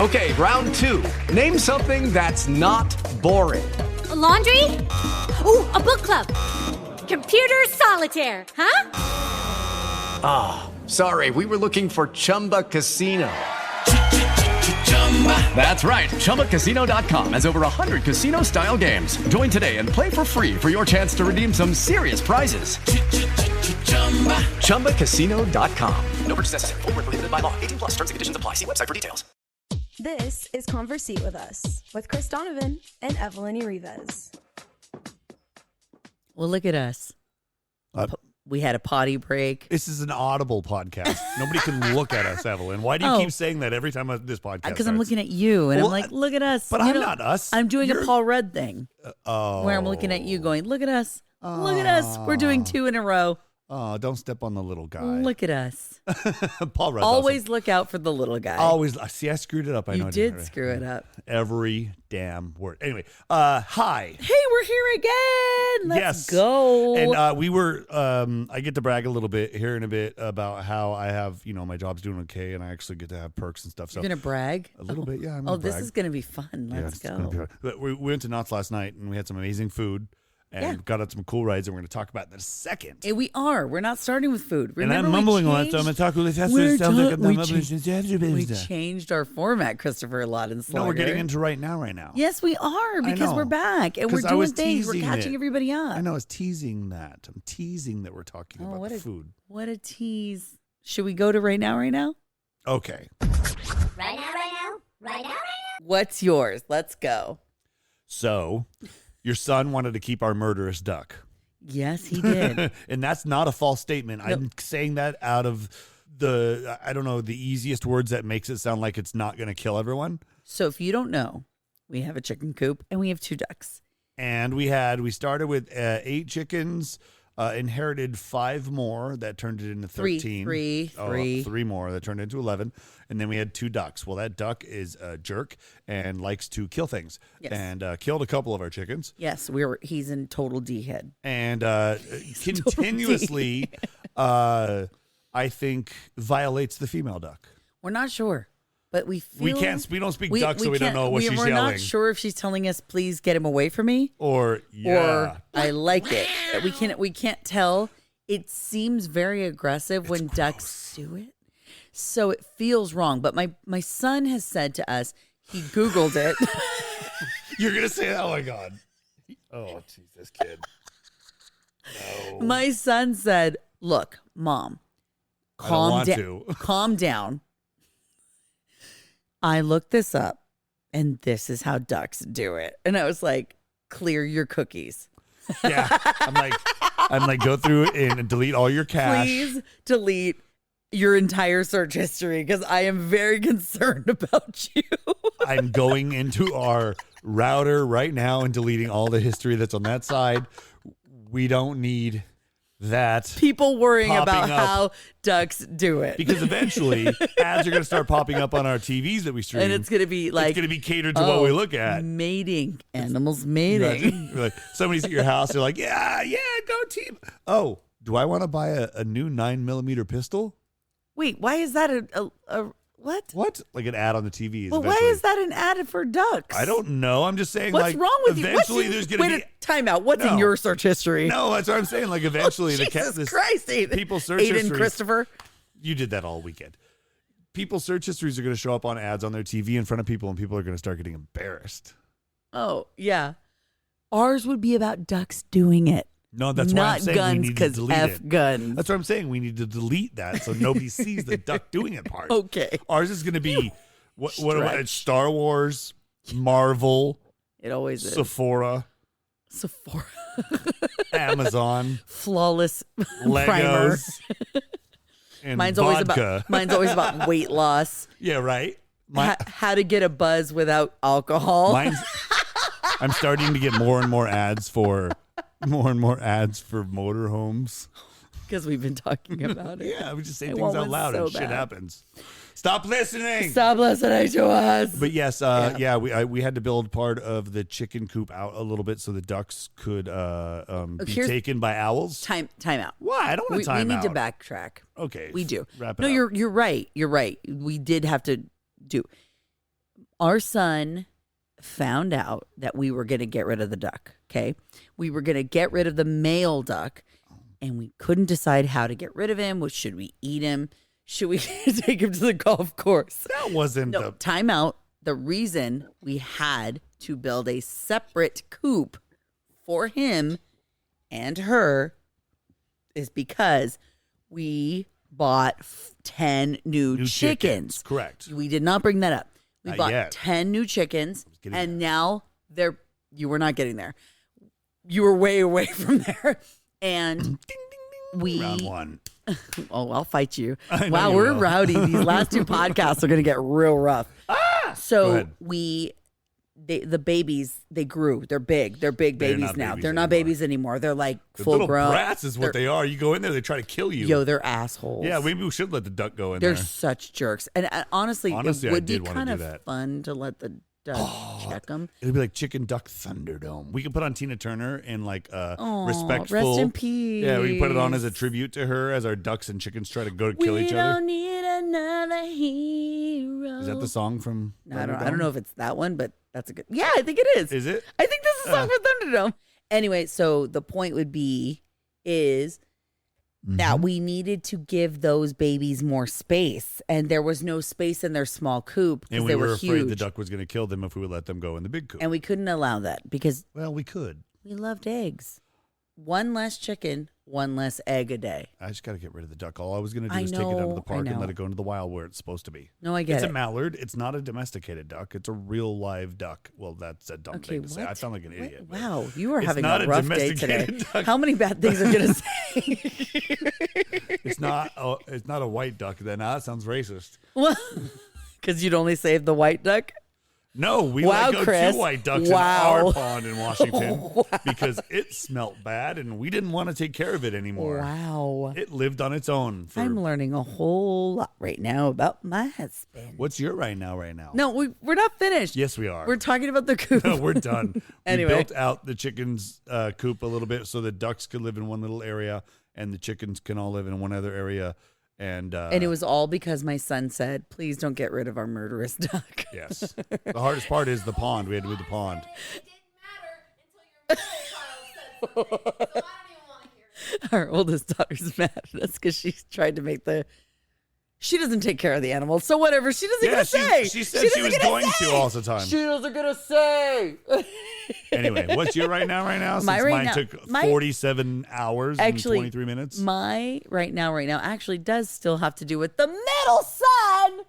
Okay, round 2. Name something that's not boring. A laundry? Ooh, a book club. Computer solitaire, huh? Ah, sorry, we were looking for Chumba Casino. That's right, ChumbaCasino.com has over 100 casino-style games. Join today and play for free for your chance to redeem some serious prizes. ChumbaCasino.com. No purchase necessary. Void where prohibited by law. 18 plus terms and conditions apply. See website for details. This is Conversate with Us with Chris Donovan and Evelyn Rivas. Well, look at us. We had a potty break. This is an audible podcast. Nobody can look at us, Evelyn. Why do you keep saying that every time this podcast Because I'm looking at you, and I'm like, look at us. But I'm not us. I'm doing a Paul Rudd thing. Where I'm looking at you going, look at us. Look at us. We're doing 2 in a row. Oh, don't step on the little guy. Look at us. Paul Rudd. Always awesome. Look out for the little guy. Always. See, I screwed it up. I know you did screw it up. Every damn word. Anyway, hi. Hey, we're here again. Let's go. And we were, I get to brag a little bit here in a bit about how I have, my job's doing okay and I actually get to have perks and stuff. So you're going to brag? A little bit, yeah. This is going to be fun. Let's go. But we went to Knott's last night and we had some amazing food. And got out some cool rides, and we're going to talk about that in a second. And we are. We're not starting with food. Remember, and I'm mumbling on it, so I'm going to talk really fast. We changed our format, Christopher, a lot in Slugger. No, we're getting into right now. Yes, we are, because we're back, and we're doing things. We're catching everybody up. I know, I was teasing that. I'm teasing that we're talking about the food. What a tease. Should we go to right now? Okay. Right now. What's yours? Let's go. So... Your son wanted to keep our murderous duck. Yes, he did. And that's not a false statement. Nope. I'm saying that out of the easiest words that makes it sound like it's not going to kill everyone. So if you don't know, we have a chicken coop and we have 2 ducks. And we started with 8 chickens, inherited 5 more that turned it into 13. 3 more that turned into 11. And then we had 2 ducks. Well, that duck is a jerk and likes to kill things. Yes. And killed a couple of our chickens. Yes, he's in total D-head. And continuously, I think, violates the female duck. We're not sure. But we don't speak duck, so we don't know what she's yelling. We're not sure if she's telling us, please get him away from me. Or I like it. We can't tell. It seems very aggressive when gross. Ducks do it. So it feels wrong. But my son has said to us, he Googled it. You're going to say that? Oh, my God. Oh, Jesus, kid. No. My son said, look, Mom, calm down. I looked this up, and this is how ducks do it. And I was like, clear your cookies. Yeah. I'm like, go through and delete all your cache. Please delete your entire search history because I am very concerned about you. I'm going into our router right now and deleting all the history that's on that side. We don't need that. People worrying about how ducks do it. Because eventually ads are going to start popping up on our TVs that we stream. And it's going to be like... It's going to be catered to what we look at. Mating. Animals mating. Like somebody's at your house. They're like, yeah, go team. Oh, do I want to buy a new 9mm pistol? Wait, why is that a what? What? Like an ad on the TV. Well, why is that an ad for ducks? I don't know. I'm just saying, what's wrong with eventually you? There's going to be... Time out. What's in your search history? No, that's what I'm saying. Like eventually Jesus Christ, Aiden. People's search Aiden histories... Christopher. You did that all weekend. People's search histories are going to show up on ads on their TV in front of people, and people are going to start getting embarrassed. Oh, yeah. Ours would be about ducks doing it. No, that's why I'm saying guns, we need to delete it. Guns. That's what I'm saying. We need to delete that so nobody sees the duck doing it part. Okay. Ours is going to be what it's Star Wars, Marvel. It always is. Sephora. Amazon. Flawless Legos. And mine's vodka. Always about weight loss. Yeah, right. How to get a buzz without alcohol. I'm starting to get more and more ads for motorhomes. Because we've been talking about it. Yeah, we just say things out loud and shit happens. Stop listening. Stop listening to us. But yes, we had to build part of the chicken coop out a little bit so the ducks could be taken by owls. Time out. Why? I don't want to time out. We need to backtrack. Okay. We do. Wrap it up. You're right. You're right. We did have to do. our son found out that we were going to get rid of the duck. Okay. We were going to get rid of the male duck, and we couldn't decide how to get rid of him. Should we eat him? Should we take him to the golf course? That wasn't time out. The reason we had to build a separate coop for him and her is because we bought 10 new chickens. Correct. We did not bring that up. We Not bought yet. 10 new chickens, and now you were not getting there. You were way away from there. And ding, ding, ding. Round one. Oh, I'll fight you. I know Wow, you we're will. rowdy. These last two podcasts are going to get real rough. Go So ahead. the babies, they grew. They're big. They're big They're babies not now. babies They're not anymore. babies anymore. They're like The full little grown. brats is what they are. You go in there, they try to kill you. Yo, they're assholes. Yeah, maybe we should let the duck go in They're there. such jerks. And honestly, Honestly, it I would be did wanna kind do of that. fun to let the duck check them. It'd be like Chicken Duck Thunderdome. We could put on Tina Turner in like a Aw, respectful. rest in peace. Yeah, we can put it on as a tribute to her as our ducks and chickens try to go to kill We each don't other. need another hero. Is that the song from? No, I don't Thunderdome? know if it's that one, but that's a good. Yeah, I think it is. Is it? I think this is a song for Thunderdome. Anyway, so the point would be is Mm-hmm. that we needed to give those babies more space, and there was no space in their small coop because And they we were were afraid huge, the duck was going to kill them if we would let them go in the big coop. and we couldn't allow that because Well, we could. we loved eggs. One less chicken, one less egg a day. I just got to get rid of the duck. All I was going to do I is take it out of know, the I park and know. let it go into the wild where it's supposed to be. No, I get It's it. a mallard. It's not a domesticated duck. It's a real live duck. Well, that's a dumb Okay, thing to say. what? I sound like an idiot. but Wow, you are It's having not a a rough day today. domesticated duck. How many bad things are you gonna say? It's not. It's not a white duck. Then that sounds racist. Well, because you'd only save the white duck. No, we Wow, let go Chris. two white ducks Wow. in our pond in Washington because it smelt bad and we didn't want to take care of it anymore. Wow. It lived on its own. I'm learning a whole lot right now about my husband. What's your right now? No, we're not finished. Yes, we are. We're talking about the coop. No, we're done. Anyway. We built out the chickens' coop a little bit so the ducks could live in one little area and the chickens can all live in one other area. And it was all because my son said, please don't get rid of our murderous duck. yes. The hardest part is the pond. We had to do the pond. It didn't matter until your middle child said something. So I don't even want to hear it. Our oldest daughter's mad at us because she's tried to make she doesn't take care of the animals. So whatever, she doesn't Yeah, gonna say. she said she was doesn't gonna going say. to all the time. She doesn't gonna say. Anyway, what's your right now? Since My right mine now- took my- 47 hours Actually, and 23 minutes. My right now actually does still have to do with the middle son.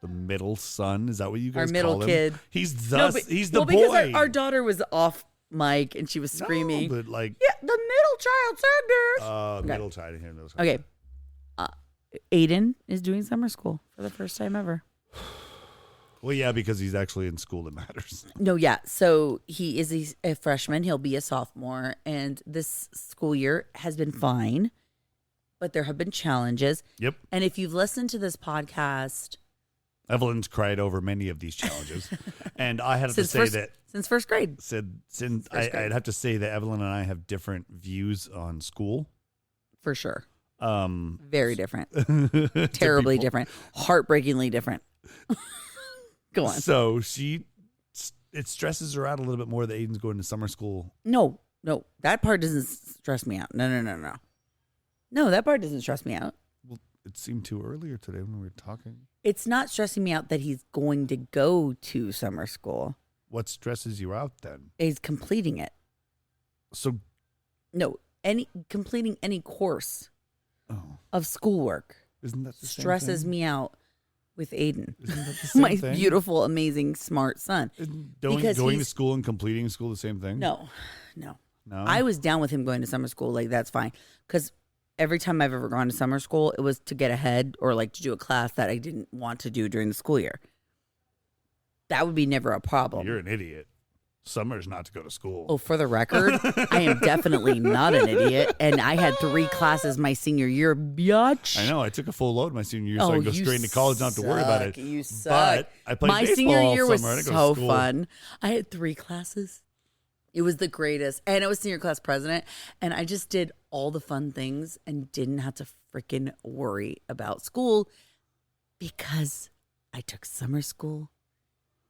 The middle son, is that what you guys Our middle call him? kid. He's Because boy. our daughter was off mic and she was screaming. No, but like Yeah, the middle child said this. Okay. middle child. I didn't hear those. Okay. Aiden is doing summer school for the first time ever. Well, yeah, because he's actually in school that matters. No, yeah. So he is a freshman. He'll be a sophomore. And this school year has been fine, but there have been challenges. Yep. And if you've listened to this podcast Evelyn's cried over many of these challenges, and I had to say that since first grade. I'd have to say that Evelyn and I have different views on school. For sure. Um, Very different. to Terribly people. different. Heartbreakingly different. Go on. So it stresses her out a little bit more that Aiden's going to summer school. No, that part doesn't stress me out. No. No, that part doesn't stress me out. Well, it seemed too earlier today when we were talking. It's not stressing me out that he's going to go to summer school. What stresses you out then? He's completing it. So, No, completing any course oh, of schoolwork isn't that the same stresses thing? me out with Aiden, Isn't that the same my thing? beautiful, amazing, smart son. Isn't Because going to he's- school and completing school the same thing? No. No. I was down with him going to summer school. Like, that's fine. Because every time I've ever gone to summer school, it was to get ahead or like to do a class that I didn't want to do during the school year. That would be never a problem. You're an idiot. Summer's not to go to school. Oh, for the record, I am definitely not an idiot. And I had 3 classes my senior year, biatch. I know. I took a full load my senior year, so I Oh, could go you straight into college, not have to worry about it. suck. You suck. But I played my baseball senior all year was summer. I didn't go so to school. fun. I had 3 classes. It was the greatest. And I was senior class president. And I just did all the fun things and didn't have to freaking worry about school because I took summer school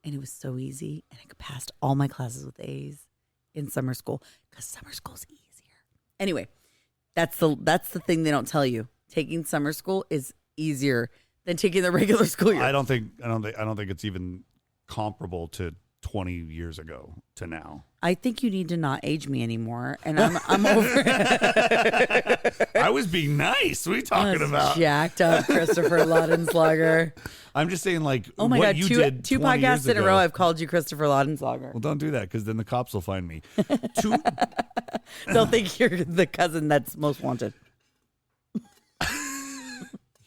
And it was so easy. And I passed all my classes with A's in summer school because summer school's easier. Anyway, that's the thing they don't tell you. Taking summer school is easier than taking the regular school year. I don't think it's even comparable to 20 years ago to now. I think you need to not age me anymore, and I'm over it. I was being nice. What are you talking about? Jacked up Christopher Laudenslager. I'm just saying, like, oh my what God, you did two 20 years podcasts in a ago. row I've called you Christopher Laudenslager. Well, don't do that because then the cops will find me. They'll think you're the cousin that's most wanted.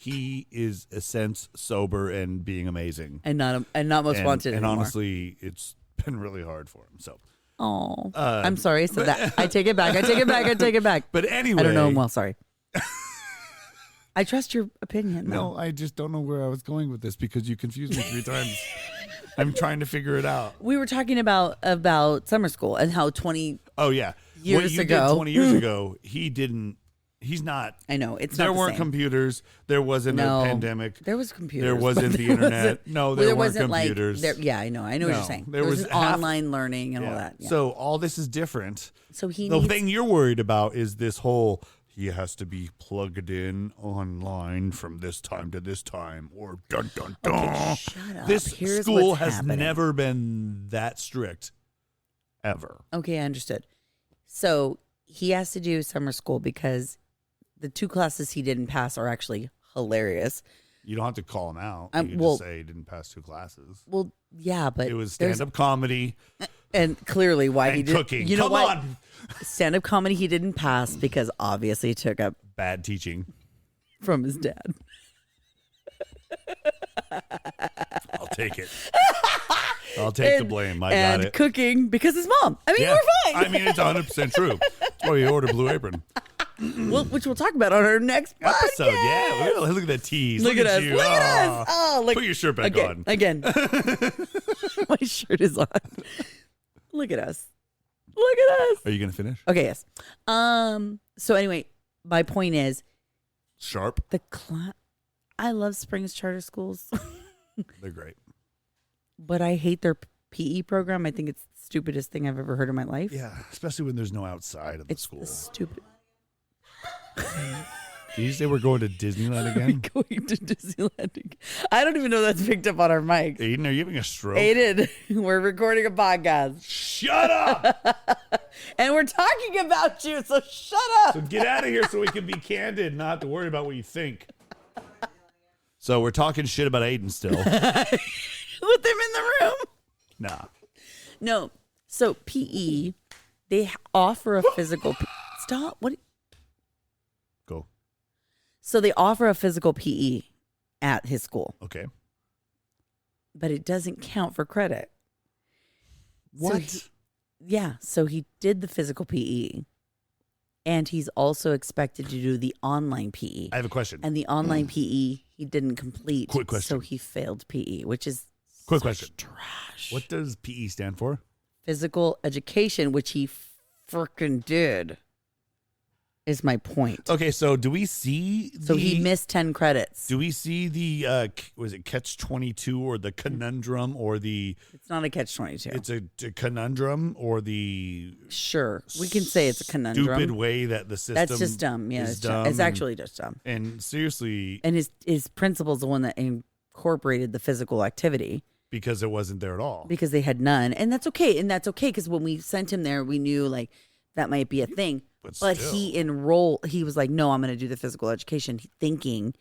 He is a sense sober and being amazing, and not most wanted and anymore. honestly, it's been really hard for him. So, oh, I'm sorry. So that I take it back. I take it back. But anyway, I don't know him well. Sorry. I trust your opinion. No, I just don't know where I was going with this because you confused me 3 times. I'm trying to figure it out. We were talking about summer school and how 20. Oh yeah, years what you ago. did 20 years ago, he didn't. He's not. I know it's there not the weren't same. computers. There wasn't a pandemic. There was computers. There wasn't the internet. No, there weren't wasn't computers. Yeah, I know what you're saying. There was was half- online learning and all that. Yeah. So all this is different. So the thing you're worried about is this whole. He has to be plugged in online from this time to this time, or dun dun dun. Okay, shut up. This Here's school what's has happening. never been that strict, ever. Okay, I understood. So he has to do summer school because the 2 classes he didn't pass are actually hilarious. You don't have to call him out. You can just say he didn't pass 2 classes. Well, yeah, but It was stand-up comedy and clearly why he and did cooking. You know Come what? on. Stand-up comedy he didn't pass because obviously he took up Bad teaching. from his dad. I'll take it. I'll take the blame. I got and it. cooking because his mom. I mean, Yeah. we're fine. I mean, it's 100% true. That's why you order Blue Apron. Which we'll talk about on our next Episode, podcast. yeah. Look at that tease. Look at us. you. Look at us. Oh, look. Put your shirt back again, on. Again. My shirt is on. Look at us. Look at us. Are you going to finish? Okay, yes. So anyway, my point is Sharp. I love Springs charter schools, They're great. but I hate their PE program. I think it's the stupidest thing I've ever heard in my life. Yeah, especially when there's no outside of the It's school. the stupid. Did you say we're going to Disneyland again? Going to Disneyland. I don't even know that's picked up on our mics. Aiden, are you having a stroke? Aiden, we're recording a podcast. Shut up! And we're talking about you, so shut up. So get out of here so we can be candid, not have to worry about what you think. So we're talking shit about Aiden still. With them in the room. Nah. No. So PE, they offer a physical. Stop. What? Go. So they offer a physical PE at his school, Okay. but it doesn't count for credit. What? So he did the physical PE, and he's also expected to do the online PE. I have a question. And the online PE he didn't complete. Quick question. So he failed PE, which is Quick such question. trash. What does PE stand for? Physical education, which he frickin' did, is my point. Okay, so do we see So he missed 10 credits. Do we see the was it catch-22 or the conundrum or the It's not a catch-22. it's a conundrum or the Sure. We can say it's a conundrum. stupid way that the system That's just dumb. Yeah, is it's dumb It's actually just dumb. and seriously And his principal's the one that incorporated the physical activity because it wasn't there at all. because they had none. And that's okay. And that's okay because when we sent him there, we knew like that might be a thing. But still. he was like, no, I'm going to do the physical education, thinking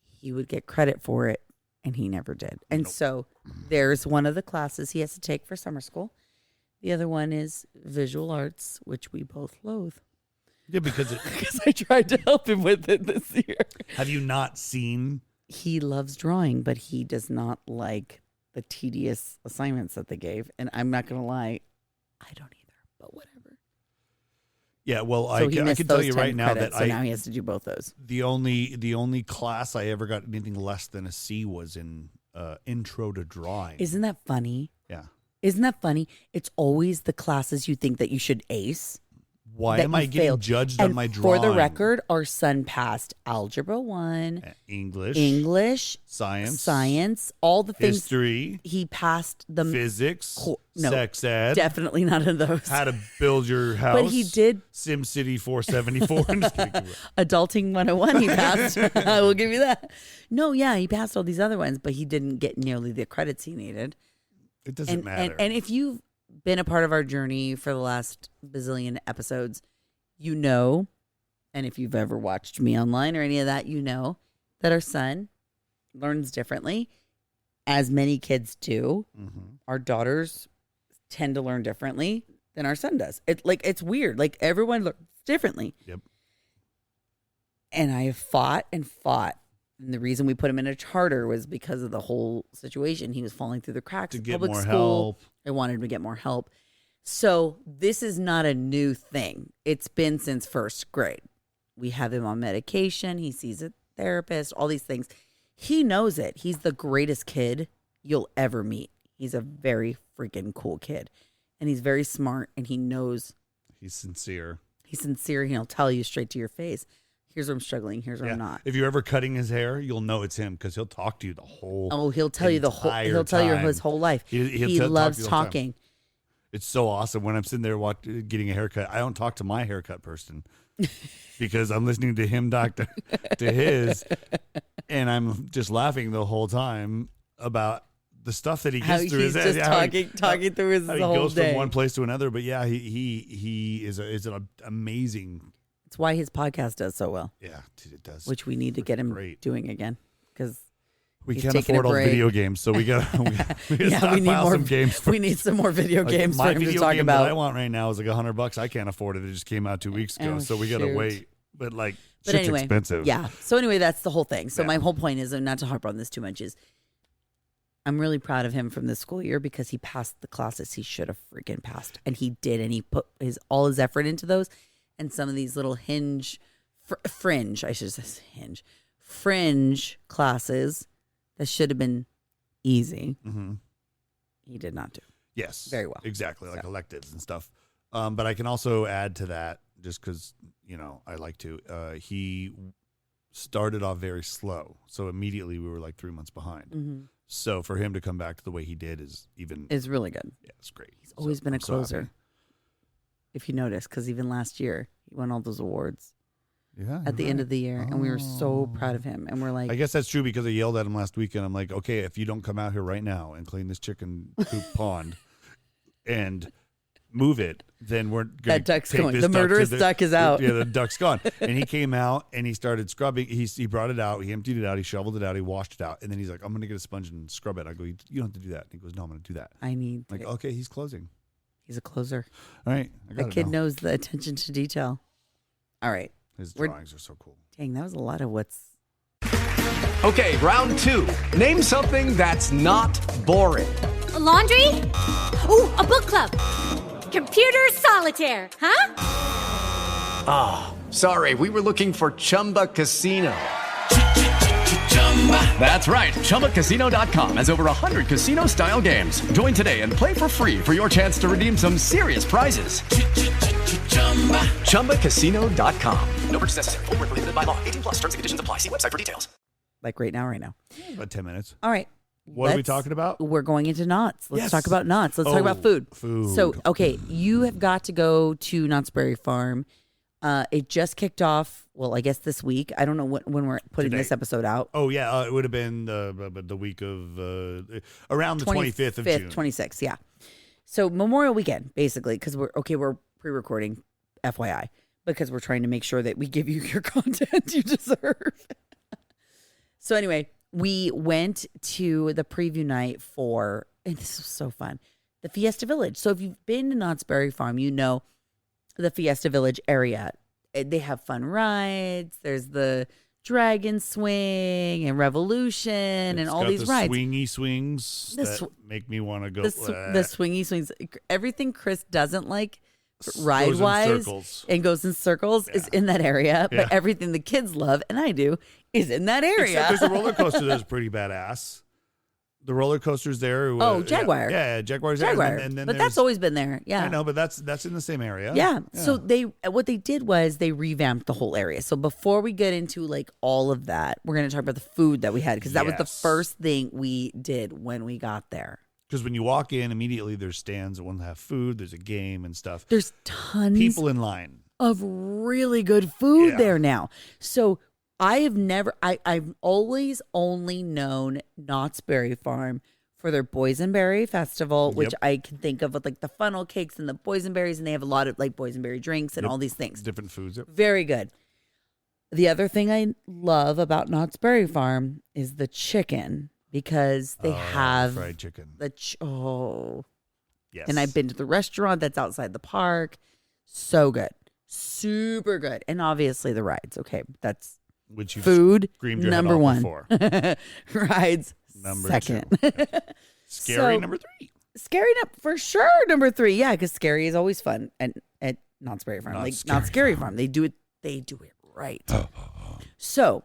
he would get credit for it. And he never did. And so there's one of the classes he has to take for summer school. The other one is visual arts, which we both loathe. Yeah, because Because I tried to help him with it this year. have you not seen? He loves drawing, but he does not like the tedious assignments that they gave. And I'm not going to lie, I don't either, but whatever. Yeah, well, So I he can missed tell those you 10 right now credits, that so now he has to do both those. the only class I ever got anything less than a C was in intro to drawing. Isn't that funny? Yeah. Isn't that funny? It's always the classes you think that you should ace. Why am I getting judged on my drawing? For the record, our son passed Algebra 1, English, Science, all the things. History. He passed the Physics, no, Sex Ed. Definitely none of those. How to build your house. But he did. SimCity 474. Adulting 101 he passed. I will give you that. No, yeah, he passed all these other ones, but he didn't get nearly the credits he needed. It doesn't matter. And if you've been a part of our journey for the last bazillion episodes, you know, and if you've ever watched me online or any of that, you know that our son learns differently, as many kids do. Mm-hmm. Our daughters tend to learn differently than our son does. It's weird. Like, everyone learns differently. Yep. And I have fought and fought. And the reason we put him in a charter was because of the whole situation. He was falling through the cracks to in get public more school. help. I wanted him to get more help. So this is not a new thing. It's been since first grade. We have him on medication. He sees a therapist, all these things. He knows it. He's the greatest kid you'll ever meet. He's a very freaking cool kid. And he's very smart, and he knows. He's sincere. He'll tell you straight to your face. Here's where I'm struggling. Here's where I'm not. If you're ever cutting his hair, you'll know it's him because he'll talk to you the whole. Oh, he'll tell you the whole. He'll tell you his whole life. He loves talking. It's so awesome when I'm sitting there getting a haircut. I don't talk to my haircut person because I'm listening to him talk to his, and I'm just laughing the whole time about the stuff that he gets through his head. Just talking through his whole day. He goes from one place to another. But yeah, he is an amazing. It's why his podcast does so well. Yeah, it does. Which we need to get him doing again because we can't afford all the video games, so we got we need more some games. We need some more video games for him to talk about. My video game that I want right now is like $100. I can't afford it. It just came out 2 weeks ago, so we got to wait. But shit's anyway, expensive. Yeah. So anyway, that's the whole thing. So my whole point is, and not to harp on this too much, is I'm really proud of him from this school year because he passed the classes he should have freaking passed, and he did, and he put all his effort into those. And some of these little fringe classes that should have been easy. Mm-hmm. He did not do. Yes. Very well. Exactly. Like electives and stuff. But I can also add to that just because, I like to. He started off very slow. So immediately we were like 3 months behind. Mm-hmm. So for him to come back to the way he did is really good. Yeah, it's great. He's always been a closer. So if you notice, because even last year he won all those awards. Yeah, at the end of the year, and we were so proud of him. And we're like, I guess that's true because I yelled at him last weekend. I'm like, okay, if you don't come out here right now and clean this chicken coop pond and move it, then we're going that duck's going. The murderous duck is out. Yeah, the duck's gone. And he came out and he started scrubbing. He brought it out. He emptied it out. He shoveled it out. He washed it out. And then he's like, I'm going to get a sponge and scrub it. I go, you don't have to do that. And he goes, no, I'm going to do that. I'm like, okay, he's closing. He's a closer. All right. The kid knows the attention to detail. All right. His drawings are so cool. Dang, that was a lot of what's... Okay, round two. Name something that's not boring. A laundry? Ooh, a book club. Computer solitaire, huh? Ah, sorry, we were looking for Chumba Casino. That's right. ChumbaCasino.com has over 100 casino-style games. Join today and play for free for your chance to redeem some serious prizes. ChumbaCasino.com. No purchase necessary. Void where prohibited by law. 18+ terms and conditions apply. See website for details. Like right now. About 10 minutes. All right. What are we talking about? We're going into Knott's. Let's talk about Knott's. Let's talk about food. So, okay, you have got to go to Knott's Berry Farm. It just kicked off, well, I guess this week. I don't know when we're putting this episode out. Oh, yeah. It would have been the week of, around the 25th of June. 26th, yeah. So Memorial Weekend, basically, because we're pre-recording, FYI, because we're trying to make sure that we give you your content you deserve. So anyway, we went to the preview night and this was so fun, the Fiesta Village. So if you've been to Knott's Berry Farm, you know the Fiesta Village area. They have fun rides. There's the Dragon Swing and Revolution and all these rides. Swingy swings that make me want to go. The swingy swings. Everything Chris doesn't like ride-wise and goes in circles is in that area. Yeah. But everything the kids love, and I do, is in that area. Except there's a roller coaster that's pretty badass. The roller coasters there. Oh, Jaguar. Yeah, Jaguar's Jaguar. there. And then but that's always been there. Yeah. I know, but that's in the same area. Yeah. So what they did was they revamped the whole area. So before we get into like all of that, we're going to talk about the food that we had because that was the first thing we did when we got there. Because when you walk in, immediately there's stands that want to have food. There's a game and stuff. There's tons people in line of really good food there now. So I've always only known Knott's Berry Farm for their boysenberry festival, which I can think of with like the funnel cakes and the boysenberries, and they have a lot of like boysenberry drinks and all these things. Different foods. Yep. Very good. The other thing I love about Knott's Berry Farm is the chicken because they have fried chicken. Yes. And I've been to the restaurant that's outside the park. So good. Super good. And obviously the rides. Okay, that's which food number one. Rides number second. Two. Scary number 3. Scary for sure number 3. Yeah, because scary is always fun at Knott's Berry Farm. Not Scary Farm. They do it right. So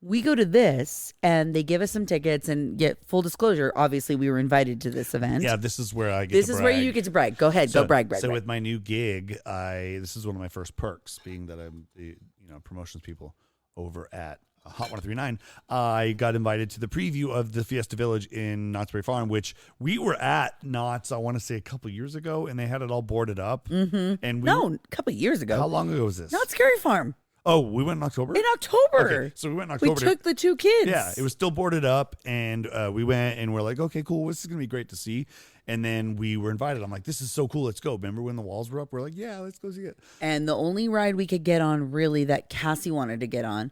we go to this and they give us some tickets and get full disclosure. Obviously, we were invited to this event. Yeah, this is where I get This to is brag. where you get to brag. Go ahead. Go brag. So with my new gig, this is one of my first perks, being that I'm the promotions people over at Hot 1039. I got invited to the preview of the Fiesta Village in Knott's Berry Farm, which we were at Knott's, I want to say a couple years ago, and they had it all boarded up. Mm-hmm. And a couple years ago. How long ago was this? Knott's Scary Farm. Oh, we went in October? In October. Okay, so we went in October. We took the 2 kids. Yeah, it was still boarded up, and we went, and we're like, okay, cool, this is going to be great to see. And then we were invited. I'm like, this is so cool, let's go. Remember when the walls were up? We're like, yeah, let's go see it. And the only ride we could get on, really, that Cassie wanted to get on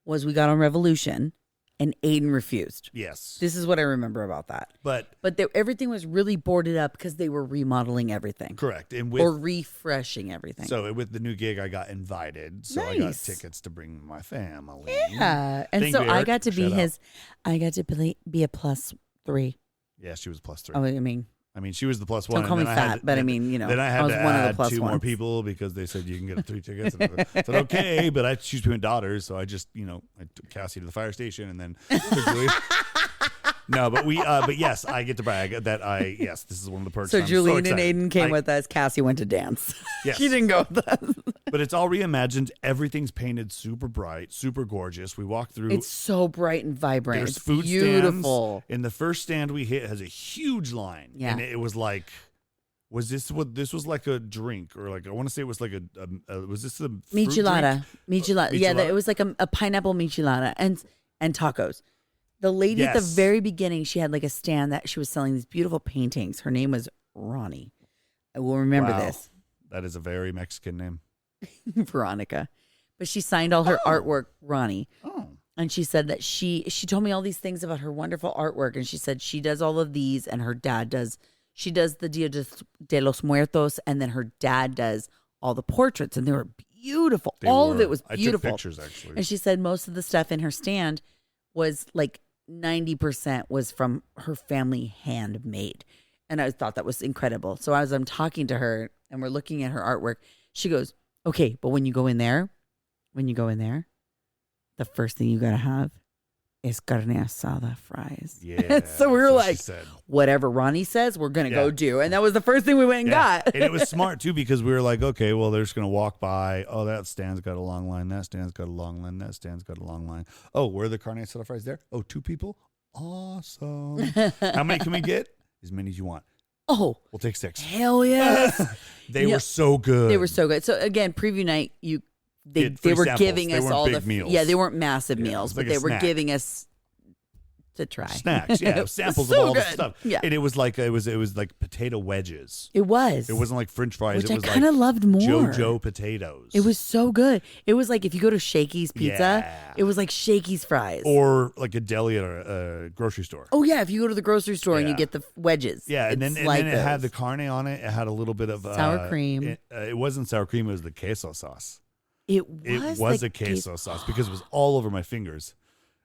was we got on Revolution, and Aiden refused. Yes. This is what I remember about that. But everything was really boarded up because they were remodeling everything. Correct. And or refreshing everything. So with the new gig, I got invited. So I got tickets to bring my family. Yeah. And Thank so you, I Eric. got to be a +3. Yeah, she was +3. Oh, I mean, she was the +1. Don't call me fat, but I mean, Then I had was to one add of the 2 more ones. people because they said you can get 3 tickets. And I said, okay, but I choose between daughters. So I just, I took Cassie to the fire station and then No, but but yes, I get to brag that this is one of the perks. So I'm Julian so and excited. Aiden came with us. Cassie went to dance. Yes. She didn't go with us. But it's all reimagined. Everything's painted super bright, super gorgeous. We walk through. It's so bright and vibrant. There's It's food beautiful. stands. And the first stand we hit has a huge line. Yeah. And it was like, this was like a drink, or like, I want to say it was like was this a fruit Michelada. drink? Michelada. Yeah, it was like a pineapple michelada and tacos. The lady at the very beginning, she had like a stand that she was selling these beautiful paintings. Her name was Ronnie. I will remember this. That is a very Mexican name. Veronica. But she signed all her artwork, Ronnie. Oh. And she said that she told me all these things about her wonderful artwork. And she said she does all of these and her dad does. She does the Dia de los Muertos, and then her dad does all the portraits, and they were beautiful. All of it was beautiful. I took pictures, actually. And she said most of the stuff in her stand was like 90% was from her family handmade. And I thought that was incredible. So as I'm talking to her and we're looking at her artwork, she goes, okay, but when you go in there, the first thing you got to have is carne asada fries. Yeah. So we were like, whatever Ronnie says, we're going to go do. And that was the first thing we went and got. And it was smart, too, because we were like, okay, well, they're just going to walk by. Oh, that stand's got a long line. That stand's got a long line. That stand's got a long line. Oh, where are the carne asada fries there? Oh, 2 people? Awesome. How many can we get? As many as you want. Oh. We'll take 6. Hell yes. They were so good. They were so good. So, again, preview night, they were samples. giving us all the meals. Yeah, they weren't massive meals, but like they a were snack. giving us to try snacks. Yeah, samples so of all good. the stuff. Yeah, and it was like potato wedges. It was. It wasn't like French fries. Which it was I kind of loved more. JoJo potatoes. It was so good. It was like if you go to Shakey's Pizza, it was like Shakey's fries, or like a deli at a grocery store. Oh yeah, if you go to the grocery store and you get the wedges. Yeah, and then it had the carne on it. It had a little bit of sour cream. It wasn't sour cream. It was the queso sauce. It was a queso sauce because it was all over my fingers.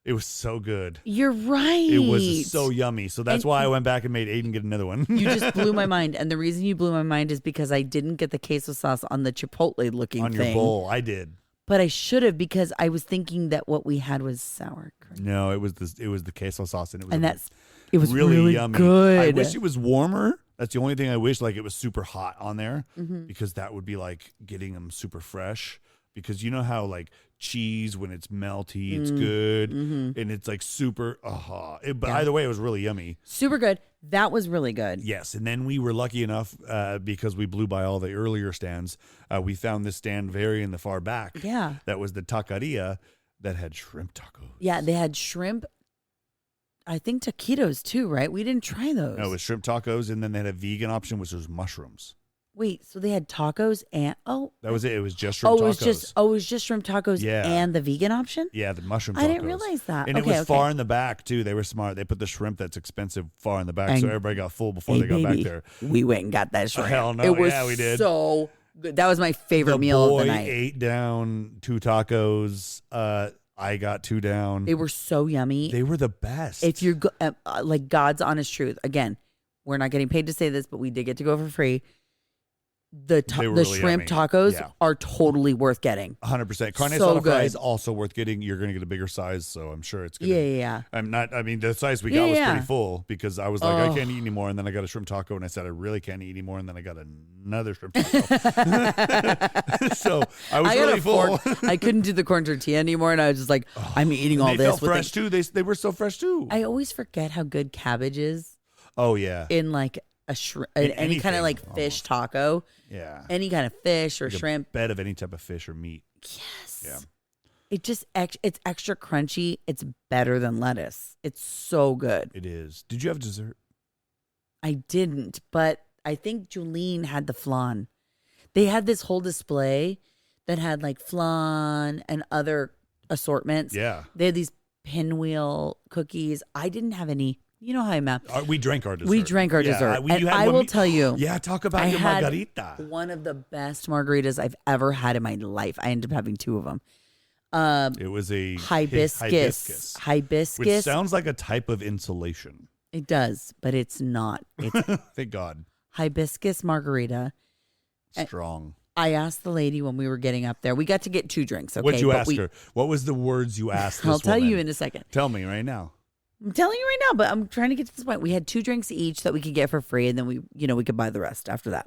It was so good. You're right. It was so yummy. So that's why I went back and made Aiden get another one. You just blew my mind. And the reason you blew my mind is because I didn't get the queso sauce on the Chipotle looking on thing. your bowl. I did. But I should have, because I was thinking that what we had was sour cream. No, it was the queso sauce, and it was It was really yummy. good. I wish it was warmer. That's the only thing I wish. Like it was super hot on there because that would be like getting them super fresh. Because you know how like cheese when it's melty, it's good, and it's like super. But either way, it was really yummy. Super good. That was really good. Yes, and then we were lucky enough because we blew by all the earlier stands. We found this stand very in the far back. Yeah, that was the taqueria that had shrimp tacos. Yeah, they had shrimp. I think taquitos too, right? We didn't try those. No, it was shrimp tacos, and then they had a vegan option, which was mushrooms. Wait, so they had tacos and that was it. It was just shrimp tacos. It was just shrimp tacos and the vegan option? Yeah, the mushroom tacos. I didn't realize that. And it was far in the back too. They were smart. They put the shrimp that's expensive far in the back, so everybody got full before they got back there. We went and got that shrimp. Hell no, it was we did. So good. That was my favorite meal of the night. Ate down 2 tacos. I got 2 down. They were so yummy. They were the best. If you're like God's honest truth, again, we're not getting paid to say this, but we did get to go for free. The really shrimp yummy. Tacos are totally worth getting. 100%. Carne so asada fries also worth getting. You're going to get a bigger size, so I'm sure it's going to. Yeah. I mean, the size we got was pretty full because I was like, I can't eat anymore, and then I got a shrimp taco, and I said I really can't eat anymore, and then I got another shrimp taco. So I was really full. I couldn't do the corn tortilla anymore, and I was just like, I'm eating all this. They felt fresh too. They were so fresh too. I always forget how good cabbage is. Oh yeah. In like any kind of like fish taco. Yeah. Any kind of fish or shrimp. Bed of any type of fish or meat. Yes. Yeah. It just it's extra crunchy. It's better than lettuce. It's so good. It is. Did you have dessert? I didn't, but I think Julene had the flan. They had this whole display that had like flan and other assortments. Yeah. They had these pinwheel cookies. I didn't have any. You know how I'm at. We drank our dessert. We drank our dessert. And I will tell you. Yeah, talk about your margarita. One of the best margaritas I've ever had in my life. I ended up having 2 of them. It was a hibiscus. Which sounds like a type of insulation. It does, but it's not. It's Thank God. Hibiscus margarita. Strong. I asked the lady when we were getting up there. We got to get 2 drinks. Okay, what'd you ask her? What was the words you asked this I'll tell woman? you in a second. Tell me right now. I'm telling you right now, but I'm trying to get to this point. We had 2 drinks each that we could get for free, and then we could buy the rest after that.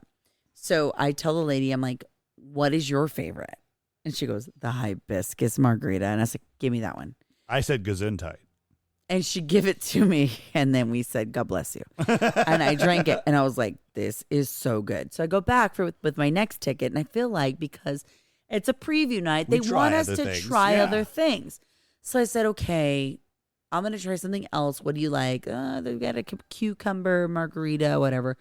So I tell the lady, I'm like, what is your favorite? And she goes, the hibiscus margarita. And I said, give me that one. I said Gesundheit. And she give it to me, and then we said, God bless you. And I drank it, and I was like, this is so good. So I go back with my next ticket, and I feel like because it's a preview night, they want us to try other things. So I said, okay, I'm going to try something else. What do you like? They've got a cucumber margarita, whatever.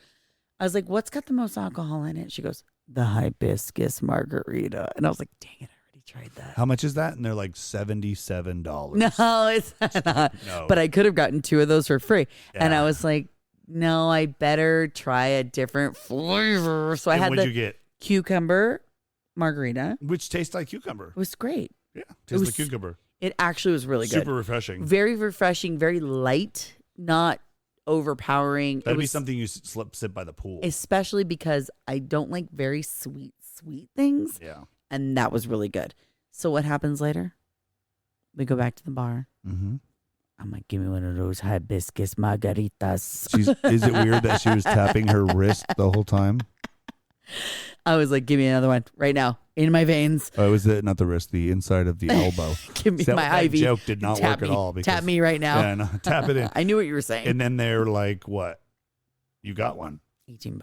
I was like, what's got the most alcohol in it? She goes, the hibiscus margarita. And I was like, dang it, I already tried that. How much is that? And they're like $77. No, it's not. No. But I could have gotten 2 of those for free. Yeah. And I was like, no, I better try a different flavor. So I had what'd you get? Cucumber margarita. Which tastes like cucumber. It was great. Yeah, tastes like cucumber. It actually was really good. Super refreshing. Very refreshing, very light, not overpowering. That'd be something you sit by the pool. Especially because I don't like very sweet things. Yeah. And that was really good. So what happens later? We go back to the bar. Mm-hmm. I'm like, give me one of those hibiscus margaritas. Is it weird that she was tapping her wrist the whole time? I was like, give me another one right now in my veins. Oh, was it not the wrist, the inside of the elbow? Give me my IV. That joke did not work at all. Tap me right now. Yeah, no, tap it in. I knew what you were saying. And then they're like, what? You got one. $18.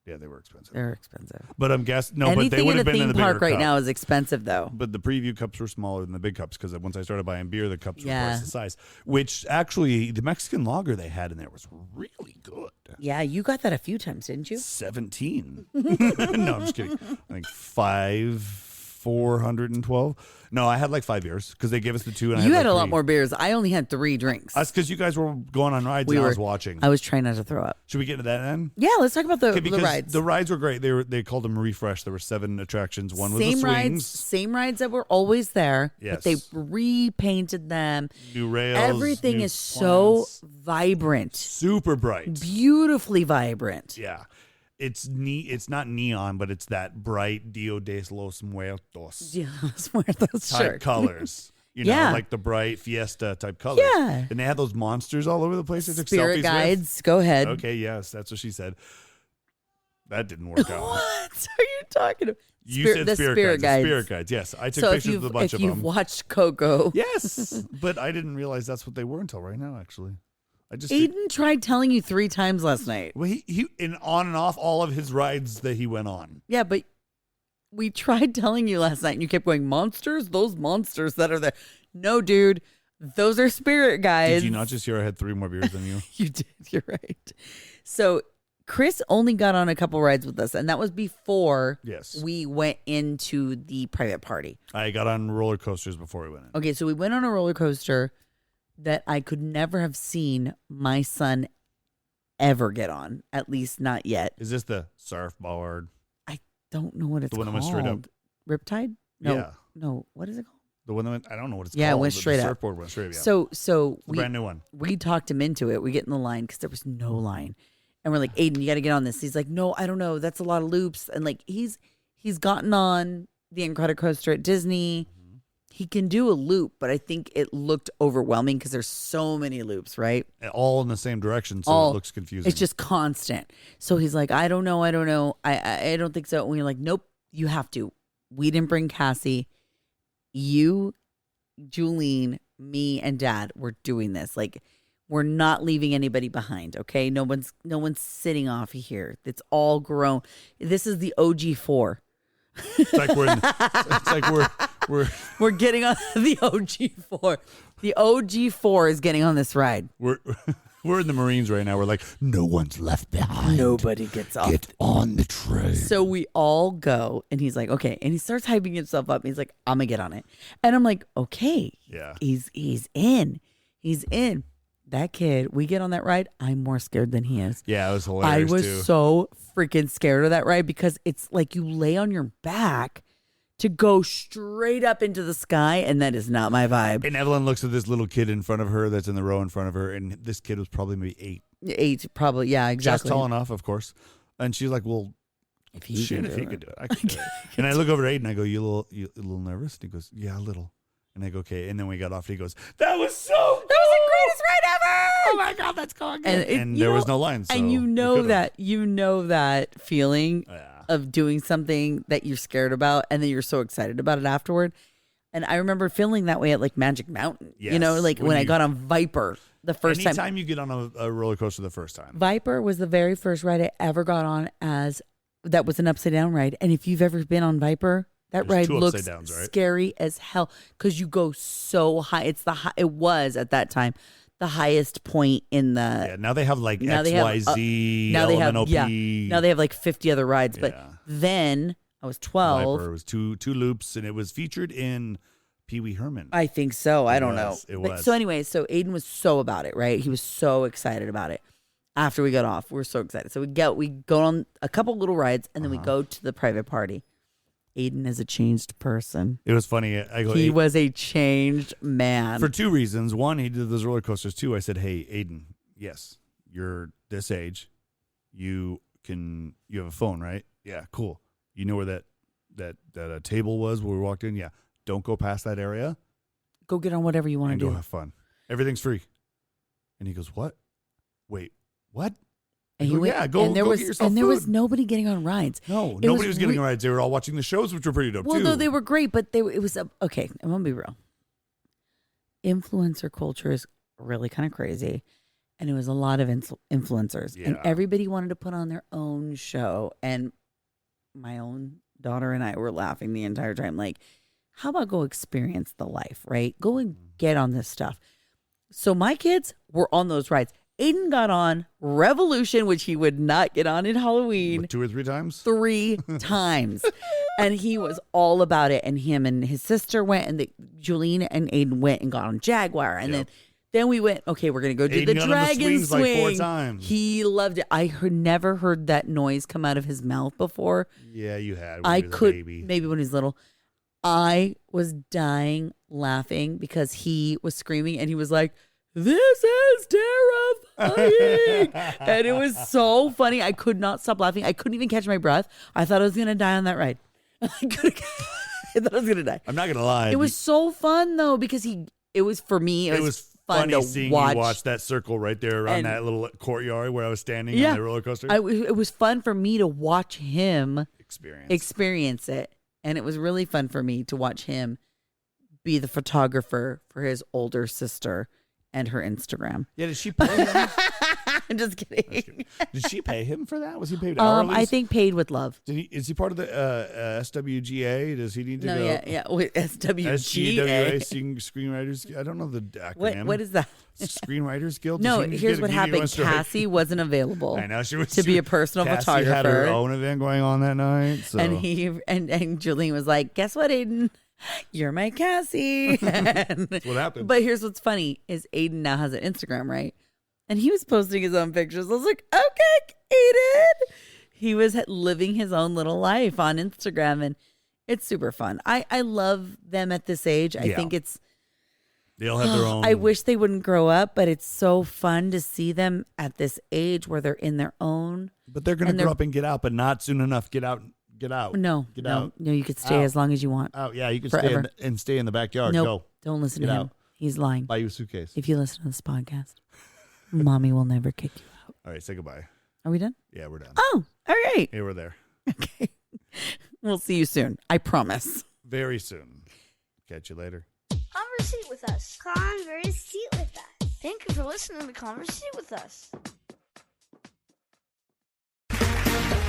Yeah, they were expensive. They're expensive. But I'm guessing Anything but they would have been in the bigger park right cup. now is expensive though. But the preview cups were smaller than the big cups because once I started buying beer, the cups were twice the size. Which actually, the Mexican lager they had in there was really good. Yeah, you got that a few times, didn't you? 17. No, I'm just kidding. I think 412. No, I had like 5 beers because they gave us the 2. And you I had like a lot 3. more beers. I only had 3 drinks. That's because you guys were going on rides and I was watching. I was trying not to throw up. Should we get to that then? Yeah, let's talk about the rides. The rides were great. They called them Refresh. There were 7 attractions. One was the swings. Same rides that were always there. Yes. But they repainted them. New rails. Everything is plants. So vibrant. Super bright. Beautifully vibrant. Yeah. It's not neon, but it's that bright Dia de los Muertos Dia de los Muertos type shirt. colors. Yeah. like the bright Fiesta type colors. Yeah. And they had those monsters all over the place. I took Spirit selfies guides. Go ahead. with. Okay, yes, that's what she said. That didn't work out. What are you talking about? You said spirit guides. The spirit guides, yes. I took pictures with a bunch of them. If you've watched Coco. Yes, but I didn't realize that's what they were until right now, actually. Aiden tried telling you 3 times last night. Well, he and on and off all of his rides that he went on. Yeah, but we tried telling you last night and you kept going, monsters? Those monsters that are there. No, dude. Those are spirit guides. Did you not just hear I had 3 more beers than you? You did. You're right. So Chris only got on a couple rides with us, and that was before we went into the private party. I got on roller coasters before we went in. Okay, so we went on a roller coaster that I could never have seen my son ever get on, at least not yet. Is this the surfboard? I don't know what it's called. The one that went straight up? Riptide? No, Yeah. No, what is it called? The one that went, I don't know what it's Yeah, called. it went straight the up. Surfboard went straight up. Yeah. So the brand new one. We talked him into it. We get in the line because there was no line. And we're like, Aiden, you got to get on this. He's like, no, I don't know. That's a lot of loops. And like, he's gotten on the Incredicoaster at Disney. He can do a loop, but I think it looked overwhelming because there's so many loops, right? All in the same direction, so it looks confusing. It's just constant. So he's like, I don't know. I don't think so. And we're like, nope, you have to. We didn't bring Cassie. You, Julene, me, and Dad were doing this. Like, we're not leaving anybody behind, okay? No one's sitting off here. It's all grown. This is the OG4. It's like we're getting on the OG4. The OG4 is getting on this ride. We're in the Marines right now. We're like, no one's left behind. Nobody gets off. Get on the train. So we all go, and he's like, okay. And he starts hyping himself up. He's like, I'm going to get on it. And I'm like, okay. Yeah. He's in. He's in. That kid, we get on that ride, I'm more scared than he is. Yeah, it was hilarious, I was so freaking scared of that ride because it's like you lay on your back to go straight up into the sky, and that is not my vibe. And Evelyn looks at this little kid in front of her that's in the row in front of her, and this kid was probably maybe 8. 8, probably, yeah, exactly. Just tall enough, of course. And she's like, well, if he could do it, I could do it. And I look over at Aiden, I go, you a little nervous? And he goes, yeah, a little. And I go, okay. And then we got off, and he goes, that was so cool. That was the greatest ride ever. Oh my God, that's going good. And there was no line. So and you know that feeling of doing something that you're scared about, and then you're so excited about it afterward. And I remember feeling that way at like Magic Mountain. Yes. You know, like when I got on Viper the first time. Anytime you get on a roller coaster the first time. Viper was the very first ride I ever got on that was an upside down ride. And if you've ever been on Viper, that ride looks scary as hell because you go so high. It was at that time the highest point in the. Yeah, now they have like XYZ, LMNOP. Now they have like 50 other rides. But then I was 12. Viper was two loops, and it was featured in Pee Wee Herman. I think so. I don't know. It was. So anyway, so Aiden was so about it, right? He was so excited about it. After we got off, we were so excited. So we go on a couple little rides, and then we go to the private party. Aiden is a changed person. It was funny. He was a changed man. For 2 reasons. One, he did those roller coasters too. I said, hey, Aiden, yes, you're this age. You have a phone, right? Yeah, cool. You know where that table was where we walked in? Yeah. Don't go past that area. Go get on whatever you want to do. Go have fun. Everything's free. And he goes, what? Wait, what? And he went, go and there was was nobody getting on rides. No, nobody was getting on rides. They were all watching the shows, which were pretty dope too. Well, no, they were great, but it was okay. I'm gonna be real. Influencer culture is really kind of crazy, and it was a lot of influencers, and everybody wanted to put on their own show. And my own daughter and I were laughing the entire time, like, how about go experience the life, right? Go and get on this stuff. So my kids were on those rides. Aiden got on Revolution, which he would not get on in Halloween. What, 2 or 3 times? 3 times. And he was all about it. And him and his sister went, and Julene and Aiden went and got on Jaguar. And then we went, okay, we're going to go do the dragon swing. Like 4 times. He loved it. I never heard that noise come out of his mouth before. Yeah, you had. When he was a baby. Maybe when he was little. I was dying laughing because he was screaming, and he was like, this is terrifying. And it was so funny. I could not stop laughing. I couldn't even catch my breath. I thought I was going to die on that ride. I thought I was gonna die. I'm not gonna lie. It was so fun though because it was for me. It was fun funny to seeing watch. you watch that circle right there around that little courtyard where I was standing on the roller coaster. It was fun for me to watch him experience it, and it was really fun for me to watch him be the photographer for his older sister and her Instagram. Yeah, did she pay him? I'm just kidding. Did she pay him for that? Was he paid hourly? I think paid with love. Is he part of the SWGA? Does he need to go? Yeah. Wait, SWGA. SGWA, Screenwriters. I don't know the acronym. What is that? Screenwriters Guild. No, here's what happened. Cassie wasn't available. I know she was to be a personal Cassie photographer. Had her own event going on that night. So. And and Julian was like, "Guess what, Aiden? You're my Cassie." That's what happened. But here's what's funny is Aiden now has an Instagram, right? And he was posting his own pictures. I was like, okay, Aiden. He was living his own little life on Instagram, and it's super fun. I love them at this age. I think they'll have their own. I wish they wouldn't grow up, but it's so fun to see them at this age where they're in their own. But they're going to grow up and get out, but not soon enough. Get out. No, you could stay as long as you want. Oh, yeah, you can forever. stay in the backyard. Nope, Go. don't listen to him. Out. He's lying. Buy you a suitcase. If you listen to this podcast, Mommy will never kick you out. All right, say goodbye. Are we done? Yeah, we're done. Oh, all right. Yeah, we're there. Okay. We'll see you soon. I promise. Very soon. Catch you later. Conversate with us. Conversate with us. Thank you for listening to Conversate with us.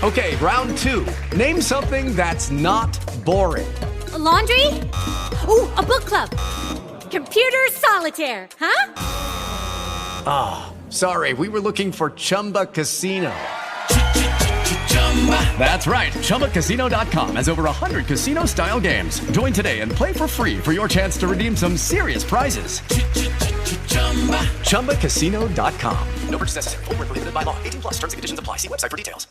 Okay, round 2. Name something that's not boring. A laundry? Ooh, a book club. Computer solitaire, huh? Sorry, we were looking for Chumba Casino. That's right. ChumbaCasino.com has over 100 casino-style games. Join today and play for free for your chance to redeem some serious prizes. ChumbaCasino.com. No purchase necessary. Void where prohibited by law. 18+ terms and conditions apply. See website for details.